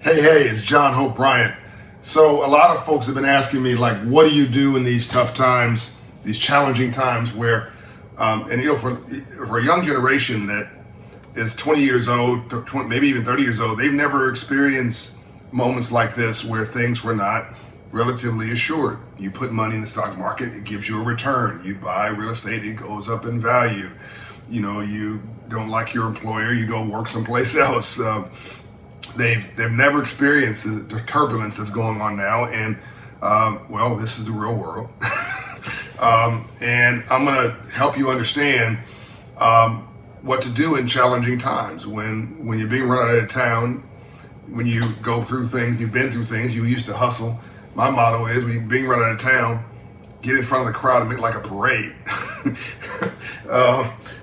Hey, it's John Hope Bryant. So a lot of folks have been asking me, like, what do you do in these tough times, these challenging times where, for a young generation that is 20 years old, maybe even 30 years old, they've never experienced moments like this where things were not relatively assured. You put money in the stock market, it gives you a return. You buy real estate, it goes up in value. You don't like your employer, you go work someplace else. They've never experienced the turbulence that's going on now, and this is the real world. And I'm going to help you understand what to do in challenging times when you're being run out of town, when you go through things, you've been through things, you used to hustle. My motto is, when you're being run out of town, get in front of the crowd and make like a parade.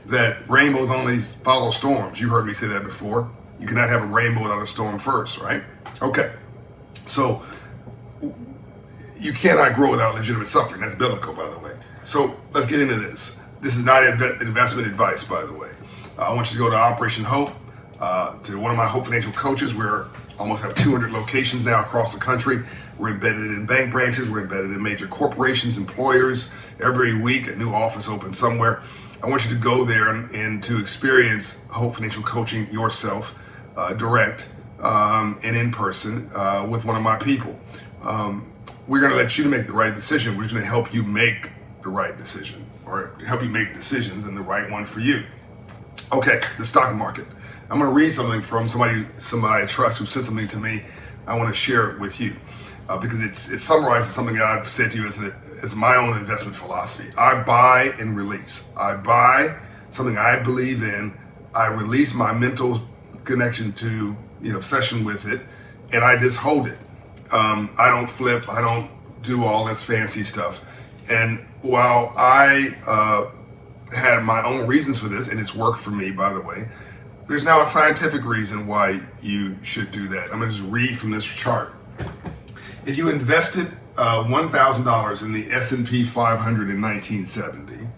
That rainbows only follow storms. You heard me say that before. You cannot have a rainbow without a storm first, right? Okay. So you cannot grow without legitimate suffering. That's biblical, by the way. So let's get into this. This is not investment advice, by the way. I want you to go to Operation Hope, to one of my Hope Financial coaches. We're almost have 200 locations now across the country. We're embedded in bank branches. We're embedded in major corporations, employers. Every week, a new office opens somewhere. I want you to go there and to experience Hope Financial coaching yourself, direct and in person with one of my people. We're going to let you make the right decision. We're just going to help you make the right decision, or help you make decisions and the right one for you. Okay, the stock market. I'm going to read something from somebody I trust who said something to me. I want to share it with you because it summarizes something that I've said to you as my own investment philosophy. I buy and release. I buy something I believe in. I release my mental connection to, obsession with it, and I just hold it. I don't flip. I don't do all this fancy stuff. And while I had my own reasons for this, and it's worked for me, by the way, there's now a scientific reason why you should do that. I'm going to just read from this chart. If you invested $1,000 in the S&P 500 in 1970,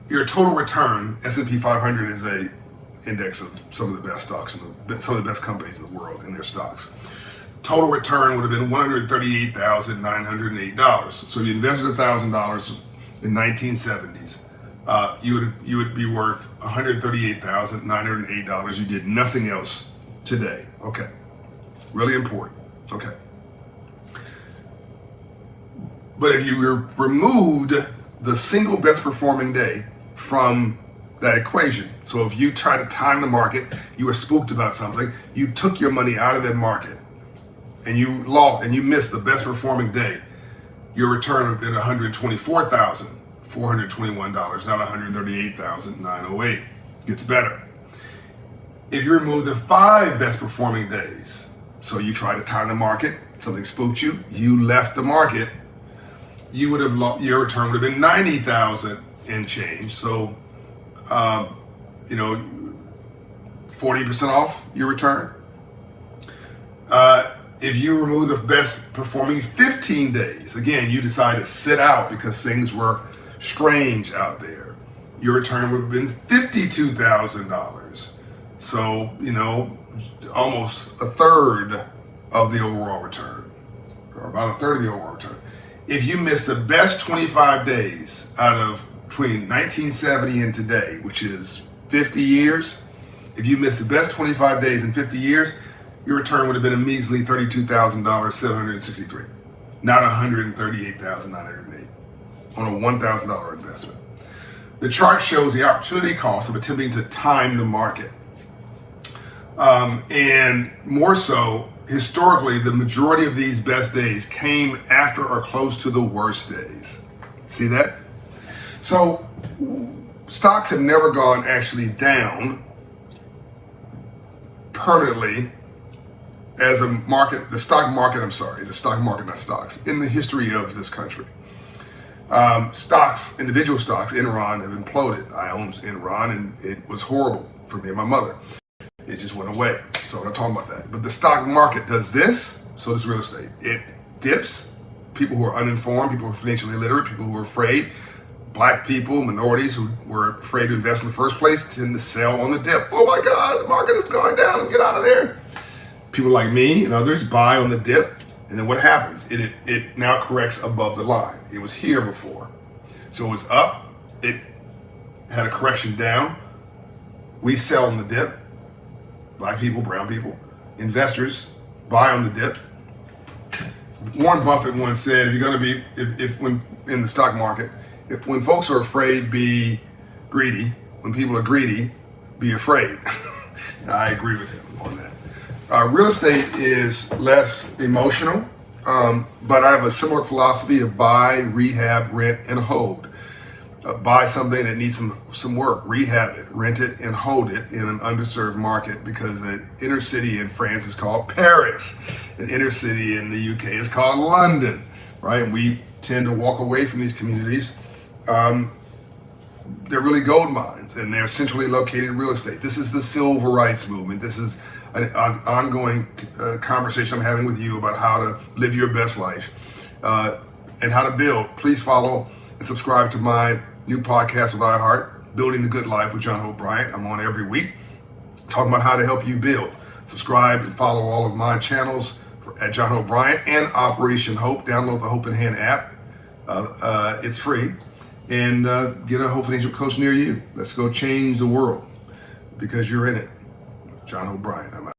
your total return, S&P 500 is a index of some of the best stocks, some of the best companies in the world and their stocks. Total return would have been $138,908. So if you invested $1,000 in 1970s, you would be worth $138,908. You did nothing else today. Okay, really important. Okay, but if you removed the single best performing day from that equation, so if you try to time the market, you were spooked about something, you took your money out of that market, and you lost, and you missed the best performing day, your return would have been $124,421, not $138,908. Gets better. If you remove the 5 best performing days, so you try to time the market, something spooked you, you left the market, you would have your return would have been $90,000 and change. So, 40% off your return. If you remove the best performing 15 days, again, you decide to sit out because things were strange out there, your return would have been $52,000. So, almost a third of the overall return, or about a third of the overall return. If you miss the best 25 days out of between 1970 and today, which is 50 years, if you miss the best 25 days in 50 years, your return would have been a measly $32,763, not $138,908 on a $1,000 investment. The chart shows the opportunity cost of attempting to time the market. And more so, historically, the majority of these best days came after or close to the worst days. See that? So stocks have never gone actually down permanently as a market, the stock market, not stocks, in the history of this country. Stocks, individual stocks, Enron have imploded. I owned Enron and it was horrible for me and my mother. It just went away. So I'm not talking about that. But the stock market does this, so does real estate. It dips. People who are uninformed, people who are financially illiterate, people who are afraid, Black people, minorities who were afraid to invest in the first place tend to sell on the dip. Oh my God, the market is going down, get out of there. people like me and others buy on the dip, and then what happens? It now corrects above the line. It was here before. So it was up, it had a correction down. We sell on the dip. Black people, brown people, investors buy on the dip. Warren Buffett once said, if you're going to be, if when in the stock market, when folks are afraid, be greedy. When people are greedy, be afraid. I agree with him on that. Real estate is less emotional, but I have a similar philosophy of buy, rehab, rent, and hold. Buy something that needs some work, rehab it, rent it, and hold it in an underserved market, because the inner city in France is called Paris. An inner city in the UK is called London, right? And we tend to walk away from these communities. They're really gold mines, and they're centrally located real estate. This is the civil rights movement. This is an ongoing conversation I'm having with you about how to live your best life and how to build. Please follow and subscribe to my new podcast with iHeart, Building the Good Life with John Hope Bryant. I'm on every week talking about how to help you build. Subscribe and follow all of my channels at John Hope Bryant and Operation Hope. Download the Hope in Hand app. It's free. And get a Hope Financial coach near you. Let's go change the world, because you're in it. John Hope Bryant, I'm out.